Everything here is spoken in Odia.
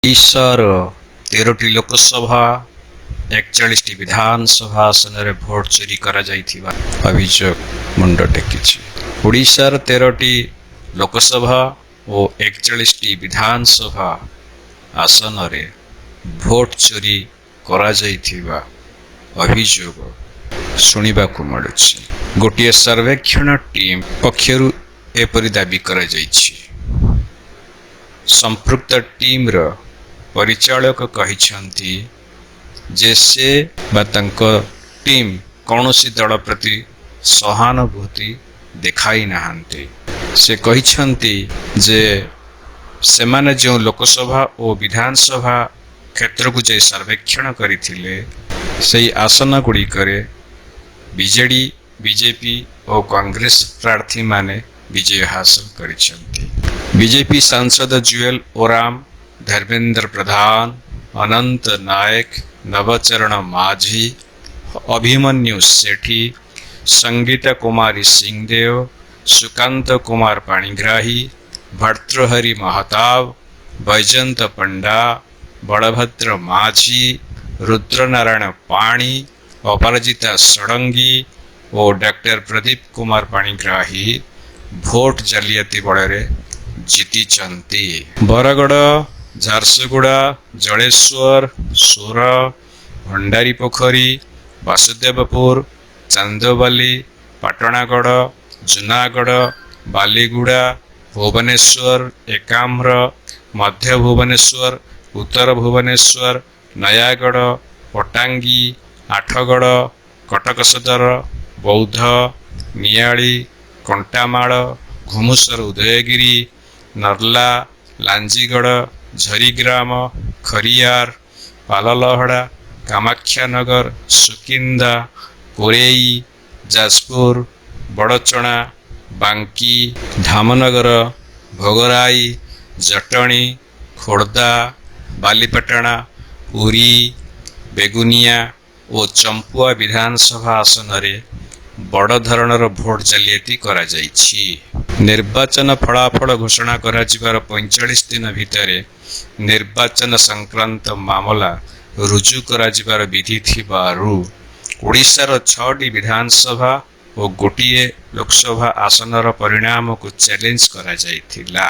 ଓଡ଼ିଶାର 13ଟି ଲୋକସଭା 41ଟି ବିଧାନସଭା ଆସନରେ ଭୋଟ ଚୋରି କରାଯାଇଥିବା ଅଭିଯୋଗ ମୁଣ୍ଡ ଟେକିଛି। ଓଡ଼ିଶାର 13ଟି ଲୋକସଭା ଓ 41ଟି ବିଧାନସଭା ଆସନରେ ଭୋଟ ଚୋରି କରାଯାଇଥିବା ଅଭିଯୋଗ ଶୁଣିବାକୁ ମିଳୁଛି। ଗୋଟିଏ ସର୍ବେକ୍ଷଣ ଟିମ୍ ପକ୍ଷରୁ ଏପରି ଦାବି କରାଯାଇଛି। ସମ୍ପୃକ୍ତ ଟିମ୍ର ପରିଚାଳକ କହିଛନ୍ତି ଯେ ସେ ବା ତାଙ୍କ ଟିମ୍ କୌଣସି ଦଳ ପ୍ରତି ସହାନୁଭୂତି ଦେଖାଇ ନାହାନ୍ତି। ସେ କହିଛନ୍ତି ଯେ ସେମାନେ ଯେଉଁ ଲୋକସଭା ଓ ବିଧାନସଭା କ୍ଷେତ୍ରକୁ ଯାଇ ସର୍ବେକ୍ଷଣ କରିଥିଲେ ସେହି ଆସନଗୁଡ଼ିକରେ ବିଜେଡ଼ି, ବିଜେପି ଓ କଂଗ୍ରେସ ପ୍ରାର୍ଥୀମାନେ ବିଜୟ ହାସଲ କରିଛନ୍ତି। ବିଜେପି ସାଂସଦ ଜୁଏଲ ଓରାମ, ଧର୍ମେନ୍ଦ୍ର ପ୍ରଧାନ, ଅନନ୍ତ ନାୟକ, ନବଚରଣ ମାଝୀ, ଅଭିମନ୍ୟୁ ସେଠୀ, ସଙ୍ଗୀତା କୁମାରୀ ସିଂଦେଓ, ସୁକାନ୍ତ କୁମାର ପାଣିଗ୍ରାହୀ, ଭର୍ତ୍ତୃହରି ମହତାବ, ବୈଜୟନ୍ତ ପଣ୍ଡା, ବଳଭଦ୍ର ମାଝୀ, ରୁଦ୍ରନାରାୟଣ ପାଣି, ଅପରାଜିତା ଷଡ଼ଙ୍ଗୀ ଓ ଡାକ୍ତର ପ୍ରଦୀପ କୁମାର ପାଣିଗ୍ରାହୀ ଭୋଟ ଜାଲିଆତି ବଳରେ ଜିତିଛନ୍ତି। ବରଗଡ଼, ଝାରସୁଗୁଡ଼ା, ଜଳେଶ୍ୱର, ସୋର, ଭଣ୍ଡାରିପୋଖରୀ, ବାସୁଦେବପୁର, ଚାନ୍ଦବାଲି, ପାଟଣାଗଡ଼, ଜୁନାଗଡ଼, ବାଲିଗୁଡ଼ା, ଭୁବନେଶ୍ୱର, ଏକାମ୍ର, ମଧ୍ୟ ଭୁବନେଶ୍ୱର, ଉତ୍ତର ଭୁବନେଶ୍ୱର, ନୟାଗଡ଼, ପଟାଙ୍ଗୀ, ଆଠଗଡ଼, କଟକ ସଦର, ବୌଦ୍ଧ, ନିଆଳି, କଣ୍ଟାମାଳ, ଘୁମୁସର, ଉଦୟଗିରି, ନର୍ଲା, ଲାଞ୍ଜିଗଡ଼, ଝରିଗ୍ରାମ, ଖରିଆର, ପାଲଲହଡ଼ା, କାମାକ୍ଷାନଗର, ସୁକିନ୍ଦା, କୋରେଇ, ଯାଜପୁର, ବଡ଼ଚଣା, ବାଙ୍କୀ, ଧାମନଗର, ଭୋଗରାଇ, ଜଟଣୀ, ଖୋର୍ଦ୍ଧା, ବାଲିପାଟଣା, ପୁରୀ, ବେଗୁନିଆ ଓ ଚମ୍ପୁଆ ବିଧାନସଭା ଆସନରେ ବଡ଼ ଧରଣର ଭୋଟ ଜାଲିଆତି କରାଯାଇଛି। ନିର୍ବାଚନ ଫଳାଫଳ ଘୋଷଣା କରାଯିବାର 45 ଦିନ ଭିତରେ ନିର୍ବାଚନ ସଂକ୍ରାନ୍ତ ମାମଲା ରୁଜୁ କରାଯିବାର ବିଧି ଥିବାରୁ ଓଡ଼ିଶାର 6ଟି ବିଧାନସଭା ଓ ଗୋଟିଏ ଲୋକସଭା ଆସନର ପରିଣାମକୁ ଚ୍ୟାଲେଞ୍ଜ କରାଯାଇଥିଲା।